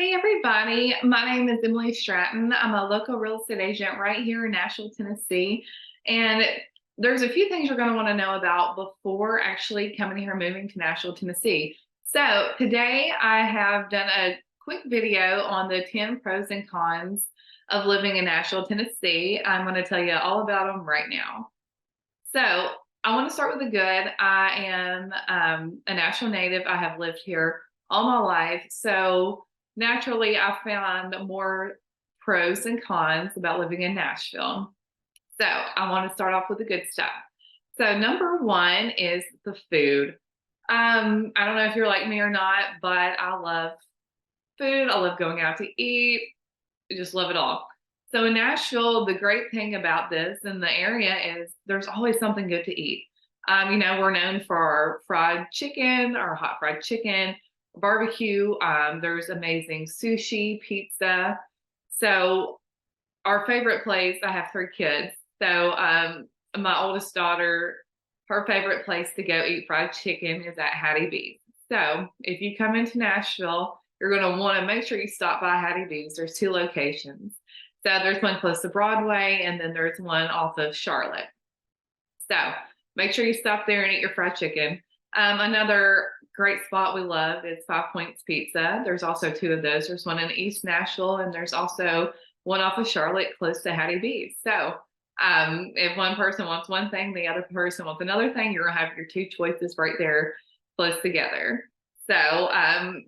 Hey everybody, my name is Emily Stratton. I'm a local real estate agent right here in Nashville, Tennessee. And there's a few things you're going to want to know about before actually coming here and moving to Nashville, Tennessee. So today I have done a quick video on the 10 pros and cons of living in Nashville, Tennessee. I'm going to tell you all about them right now. So I want to start with the good. I am a Nashville native. I have lived here all my life. So naturally, I found more pros and cons about living in Nashville. So I want to start off with the good stuff. So number one is the food. I don't know if you're like me or not, but I love food. I love going out to eat. I just love it all. So in Nashville, the great thing about this in the area is there's always something good to eat. We're known for our fried chicken, our hot fried chicken, barbecue. There's amazing sushi, pizza. So our favorite place, I have three kids. So my oldest daughter, her favorite place to go eat fried chicken is at Hattie B's. So if you come into Nashville, you're going to want to make sure you stop by Hattie B's. There's two locations. So there's one close to Broadway, and then there's one off of Charlotte. So make sure you stop there and eat your fried chicken. Another great spot we love is Five Points Pizza. There's also two of those. There's one in East Nashville, and there's also one off of Charlotte close to Hattie B's. So if one person wants one thing, the other person wants another thing, you're going to have your two choices right there close together. So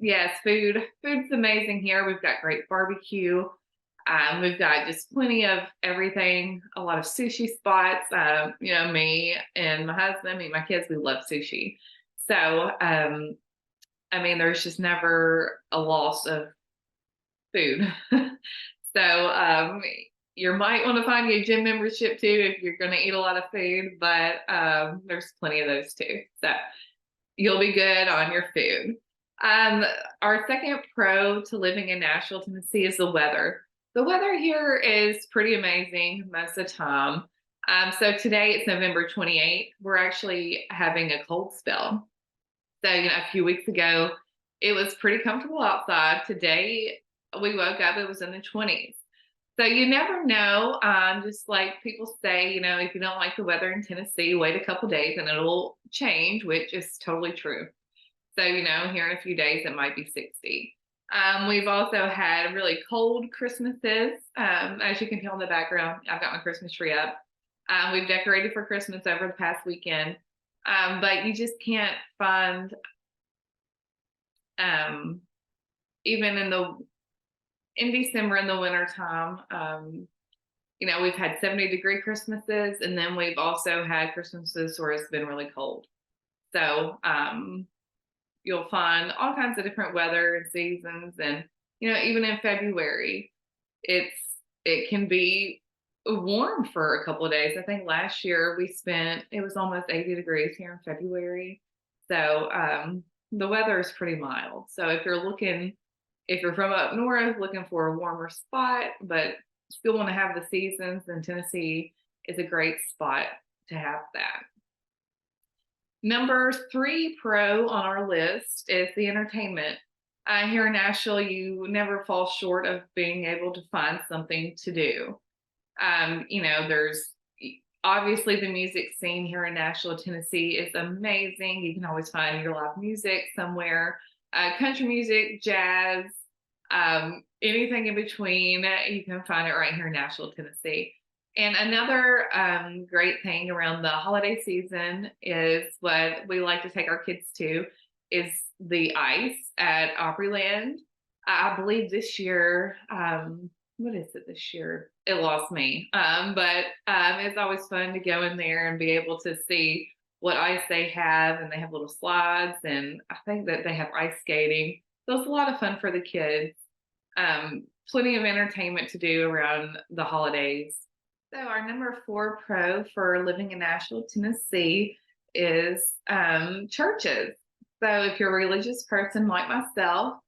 yes, food's amazing here. We've got great barbecue. We've got just plenty of everything, a lot of sushi spots. Me and my husband, me and my kids, we love sushi. So, there's just never a loss of food. So, you might want to find a gym membership too if you're going to eat a lot of food, but there's plenty of those too. So, you'll be good on your food. Our second pro to living in Nashville, Tennessee is the weather. The weather here is pretty amazing most of the time. So today it's November 28th. We're actually having a cold spell. So, a few weeks ago, it was pretty comfortable outside. Today we woke up, it was in the 20s. So you never know. Just like people say, if you don't like the weather in Tennessee, wait a couple days and it'll change, which is totally true. So, here in a few days, it might be 60. We've also had really cold Christmases. As you can tell in the background, I've got my Christmas tree up. We've decorated for Christmas over the past weekend. But you just can't find, even in December in the wintertime, we've had 70-degree Christmases, and then we've also had Christmases where it's been really cold. So, you'll find all kinds of different weather and seasons, and even in February, it can be warm for a couple of days. I think last year it was almost 80 degrees here in February. So the weather is pretty mild. So if you're from up north looking for a warmer spot, but still want to have the seasons, then Tennessee is a great spot to have that. Number 3 pro on our list is the entertainment. Here in Nashville, you never fall short of being able to find something to do. There's obviously the music scene here in Nashville, Tennessee is amazing. You can always find your live music somewhere. Country music, jazz, anything in between, you can find it right here in Nashville, Tennessee. And another great thing around the holiday season is what we like to take our kids to is the ice at Opryland. I believe this year, what is it this year? It lost me. But it's always fun to go in there and be able to see what ice they have. And they have little slides, and I think that they have ice skating. So it's a lot of fun for the kids. Plenty of entertainment to do around the holidays. So our number 4 pro for living in Nashville, Tennessee is churches. So if you're a religious person like myself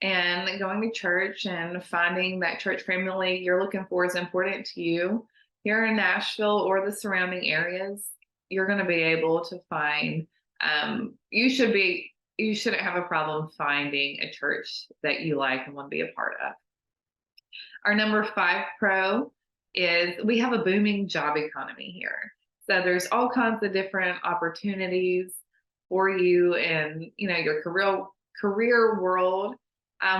and going to church and finding that church family you're looking for is important to you, here in Nashville or the surrounding areas, you're going to be able to find, you should be you shouldn't have a problem finding a church that you like and want to be a part of. Our number 5 pro is we have a booming job economy here. So there's all kinds of different opportunities for you in, your career world.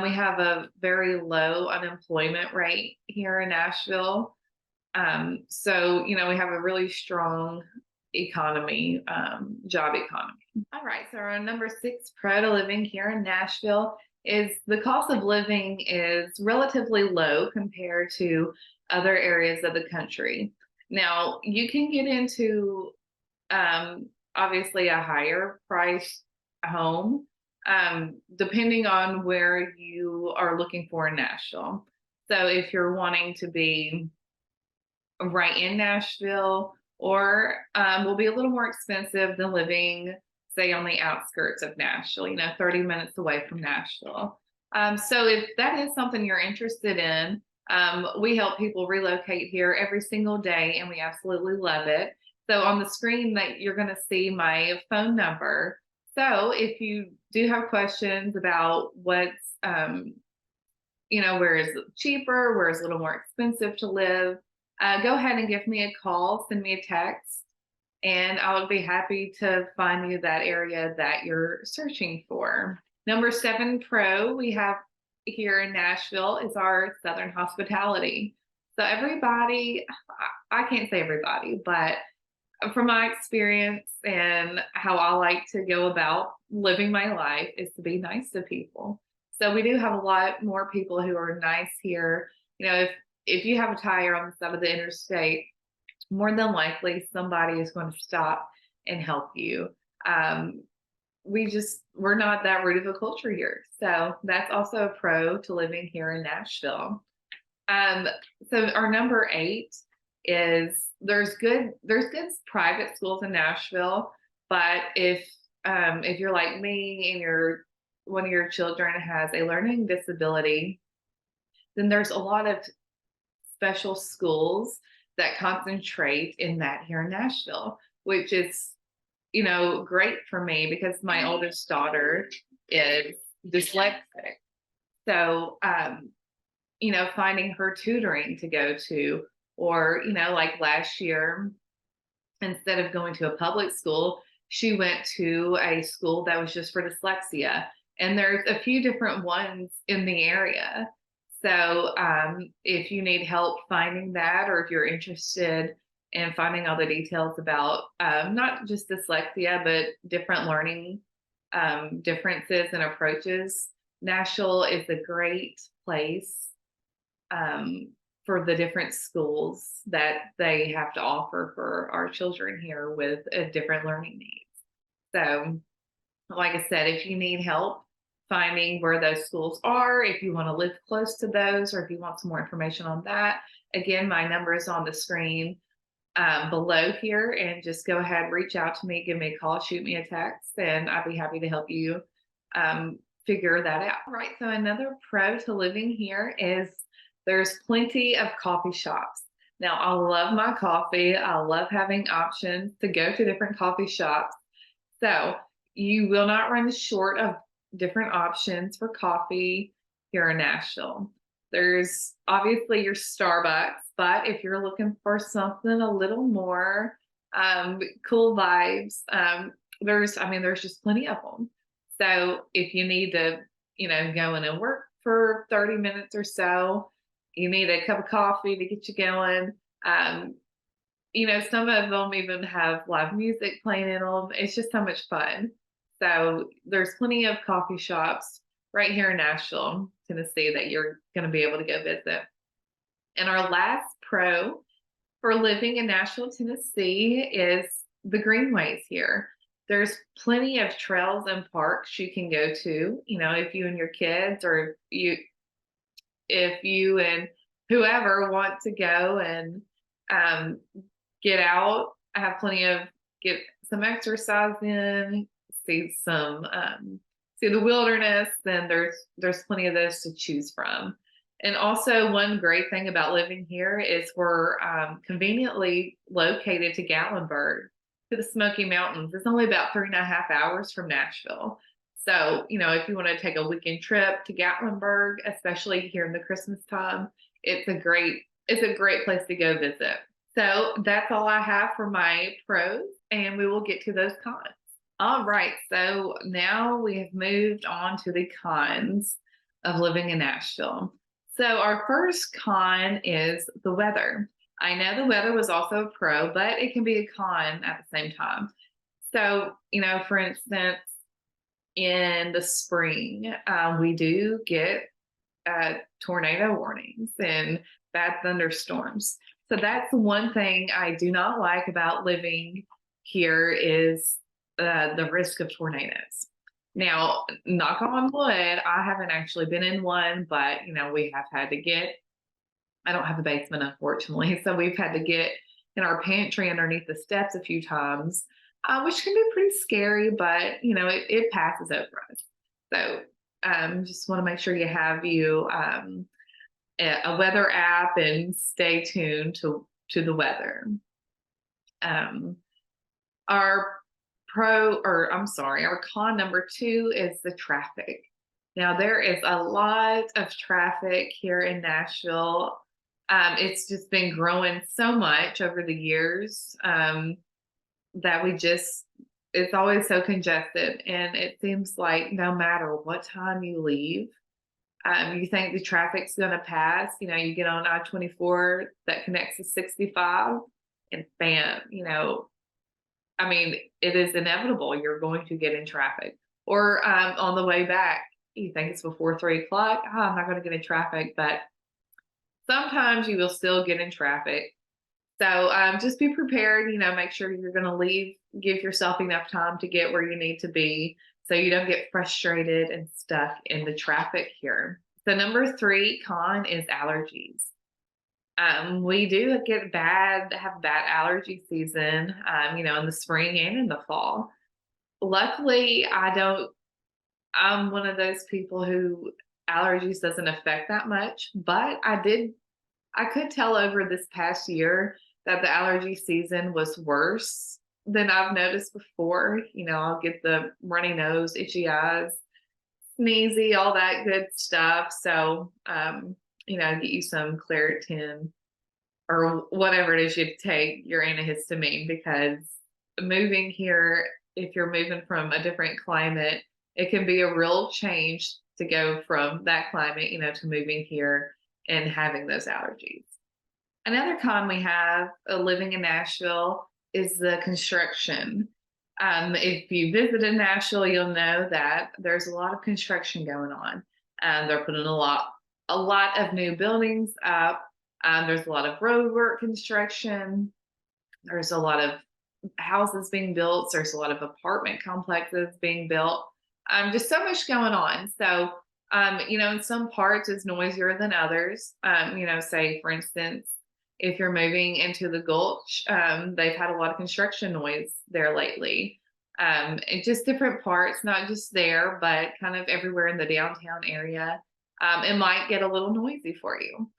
We have a very low unemployment rate here in Nashville. So, we have a really strong economy, job economy. All right. So our number 6 pro to living here in Nashville is the cost of living is relatively low compared to other areas of the country. Now, you can get into obviously a higher price home depending on where you are looking for in Nashville. So if you're wanting to be right in Nashville, or will be a little more expensive than living, say, on the outskirts of Nashville, 30 minutes away from Nashville. So if that is something you're interested in, we help people relocate here every single day, and we absolutely love it. So on the screen that you're going to see my phone number. So if you do have questions about what's, where is it cheaper, where is a little more expensive to live, go ahead and give me a call, send me a text, and I would be happy to find you that area that you're searching for. Number 7 pro we have here in Nashville is our Southern hospitality. So everybody, I can't say everybody, but from my experience and how I like to go about living my life is to be nice to people. So we do have a lot more people who are nice here. If you have a tire on the side of the interstate, more than likely somebody is going to stop and help you. We're not that rude of a culture here. So that's also a pro to living here in Nashville. So our number 8 is there's good private schools in Nashville, but if you're like me and one of your children has a learning disability, then there's a lot of special schools that concentrate in that here in Nashville, which is, great for me because my oldest daughter is dyslexic. So, finding her tutoring to go to, or, like last year, instead of going to a public school, she went to a school that was just for dyslexia. And there's a few different ones in the area. So if you need help finding that, or if you're interested in finding all the details about not just dyslexia, but different learning differences and approaches, Nashville is a great place for the different schools that they have to offer for our children here with different learning needs. So, like I said, if you need help finding where those schools are, if you want to live close to those, or if you want some more information on that, again, my number is on the screen below here, and just go ahead, reach out to me, give me a call, shoot me a text, and I'd be happy to help you figure that out. All right, so another pro to living here is there's plenty of coffee shops. Now, I love my coffee. I love having options to go to different coffee shops. So you will not run short of different options for coffee here in Nashville. There's obviously your Starbucks, but if you're looking for something a little more cool vibes, there's just plenty of them. So if you need to, go in and work for 30 minutes or so, you need a cup of coffee to get you going. Some of them even have live music playing in them. It's just so much fun. So there's plenty of coffee shops right here in Nashville, Tennessee, that you're going to be able to go visit. And our last pro for living in Nashville, Tennessee is the greenways here. There's plenty of trails and parks you can go to, if you and your kids, or if you and whoever want to go and get out, get some exercise in, see the wilderness, then there's plenty of those to choose from. And also, one great thing about living here is we're conveniently located to Gatlinburg, to the Smoky Mountains. It's only about 3.5 hours from Nashville. So, if you want to take a weekend trip to Gatlinburg, especially here in the Christmas time, it's a great place to go visit. So that's all I have for my pros, and we will get to those cons. All right, so now we have moved on to the cons of living in Nashville. So our first con is the weather. I know the weather was also a pro, but it can be a con at the same time. So, for instance, in the spring, we do get tornado warnings and bad thunderstorms. So that's one thing I do not like about living here is the risk of tornadoes. Now, knock on wood, I haven't actually been in one, but we have had to get. I don't have a basement, unfortunately, so we've had to get in our pantry underneath the steps a few times, which can be pretty scary, but it passes over us. So just want to make sure you have a weather app and stay tuned to the weather. Our our con number two is the traffic. Now there is a lot of traffic here in Nashville. It's just been growing so much over the years that it's always so congested. And it seems like no matter what time you leave, you think the traffic's going to pass. You get on I-24 that connects to 65, and bam, it is inevitable you're going to get in traffic. Or on the way back, you think it's before 3 o'clock. Oh, I'm not going to get in traffic, but sometimes you will still get in traffic. So just be prepared, make sure you're going to leave, give yourself enough time to get where you need to be so you don't get frustrated and stuck in the traffic here. So number three con is allergies. We do have bad allergy season, in the spring and in the fall. Luckily, I'm one of those people who allergies doesn't affect that much, but I could tell over this past year that the allergy season was worse than I've noticed before. I'll get the runny nose, itchy eyes, sneezy, all that good stuff. So, get you some Claritin or whatever it is you take, your antihistamine, because moving here, if you're moving from a different climate, it can be a real change to go from that climate, to moving here and having those allergies. Another con we have living in Nashville is the construction. If you visited Nashville, you'll know that there's a lot of construction going on. They're putting a lot of new buildings up. There's a lot of road work construction. There's a lot of houses being built. There's a lot of apartment complexes being built. Just so much going on. So, in some parts it's noisier than others. Say for instance, if you're moving into the Gulch, they've had a lot of construction noise there lately. And just different parts, not just there, but kind of everywhere in the downtown area. It might get a little noisy for you.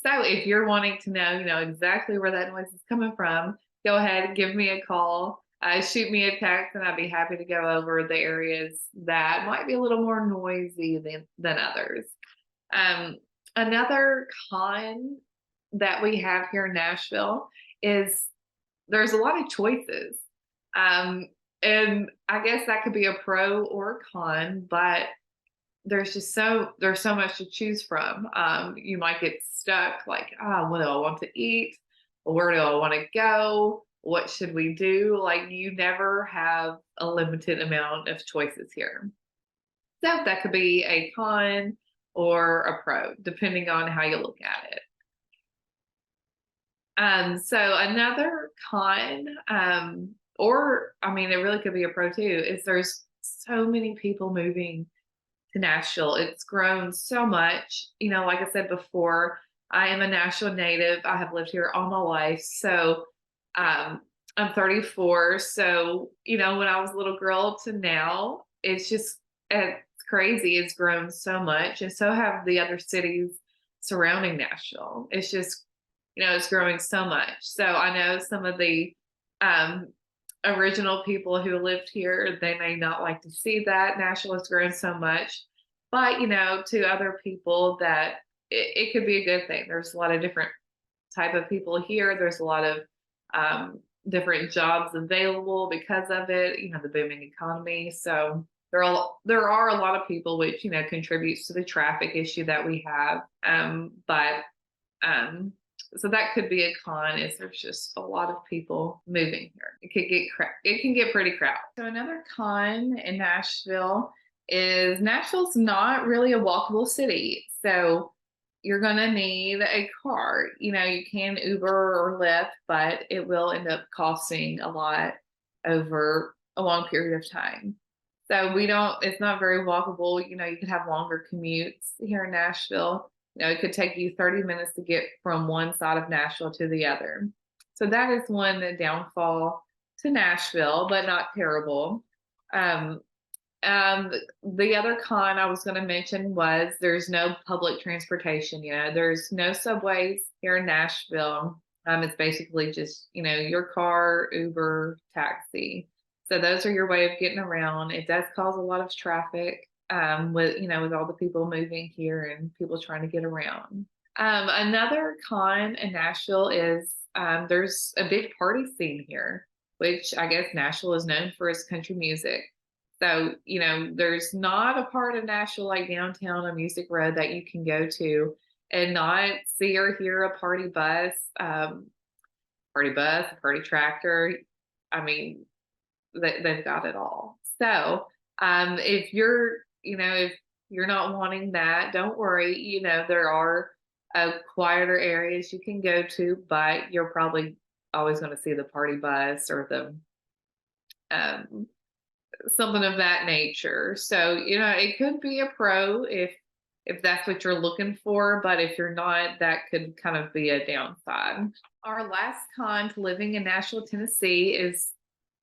So if you're wanting to know, exactly where that noise is coming from, go ahead and give me a call. Shoot me a text, and I'd be happy to go over the areas that might be a little more noisy than others. Another con that we have here in Nashville is there's a lot of choices. And I guess that could be a pro or a con, but there's so much to choose from. You might get stuck like, what do I want to eat? Where do I want to go? What should we do? Like, you never have a limited amount of choices here. So that could be a con or a pro, depending on how you look at it. So another con, it really could be a pro too, is there's so many people moving to Nashville. It's grown so much. Like I said before, I am a Nashville native. I have lived here all my life. So I'm 34. So, when I was a little girl to now, it's crazy. It's grown so much. And so have the other cities surrounding Nashville. It's just, it's growing so much. So I know some of the original people who lived here, they may not like to see that Nashville has grown so much. But, to other people that it could be a good thing. There's a lot of different type of people here. There's a lot of different jobs available because of it, the booming economy. So there are a lot of people, which contributes to the traffic issue that we have. But so that could be a con, is there's just a lot of people moving here. It can get pretty crowded. So another con in Nashville is Nashville's not really a walkable city. So you're gonna need a car. You can Uber or Lyft, but it will end up costing a lot over a long period of time. So it's not very walkable. You could have longer commutes here in Nashville. It could take you 30 minutes to get from one side of Nashville to the other. So that is one downfall to Nashville, but not terrible. Um, the other con I was going to mention was there's no public transportation. There's no subways here in Nashville. It's basically just, your car, Uber, taxi. So those are your way of getting around. It does cause a lot of traffic, with all the people moving here and people trying to get around. Another con in Nashville is there's a big party scene here, which I guess Nashville is known for its country music. So, there's not a part of Nashville like downtown or Music Road that you can go to and not see or hear a a party tractor. I mean, they've got it all. So, if you're not wanting that, don't worry. There are quieter areas you can go to, but you're probably always going to see the party bus or the um, something of that nature. So, it could be a pro if that's what you're looking for, but if you're not, that could kind of be a downside. Our last con to living in Nashville, Tennessee is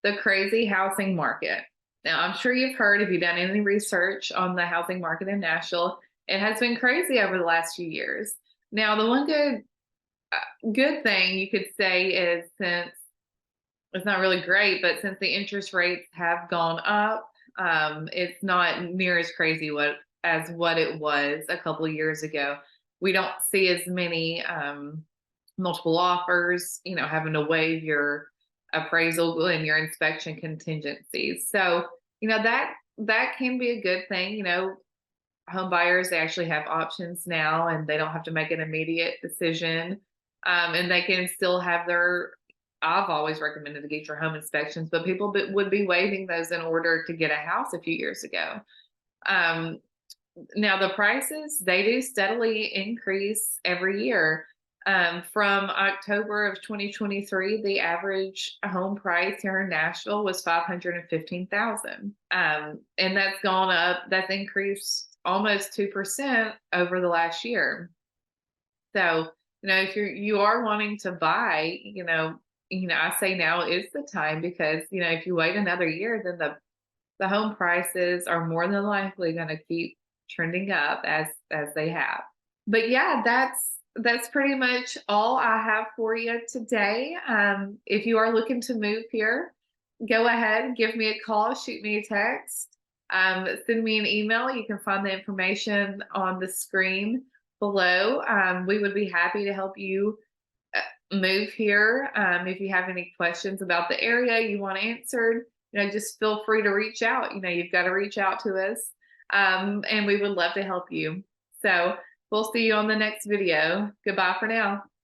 the crazy housing market. Now, I'm sure you've heard, if you've done any research on the housing market in Nashville, it has been crazy over the last few years. Now, the one good thing you could say is, since it's not really great, but since the interest rates have gone up, it's not near as crazy as what it was a couple of years ago. We don't see as many multiple offers, having to waive your appraisal and your inspection contingencies. So, that can be a good thing. Home buyers, they actually have options now, and they don't have to make an immediate decision. And they can still have I've always recommended to get your home inspections, but people would be waiving those in order to get a house a few years ago. Now the prices, they do steadily increase every year. From October of 2023, the average home price here in Nashville was $515,000. And that's gone up, that's increased almost 2% over the last year. So, if you are wanting to buy, I say now is the time, because, if you wait another year, then the home prices are more than likely going to keep trending up as they have. But yeah, that's pretty much all I have for you today. If you are looking to move here, go ahead, give me a call, shoot me a text, send me an email. You can find the information on the screen below. We would be happy to help you move here. If you have any questions about the area you want answered, just feel free to reach out. You've got to reach out to us, and we would love to help you. So we'll see you on the next video. Goodbye for now.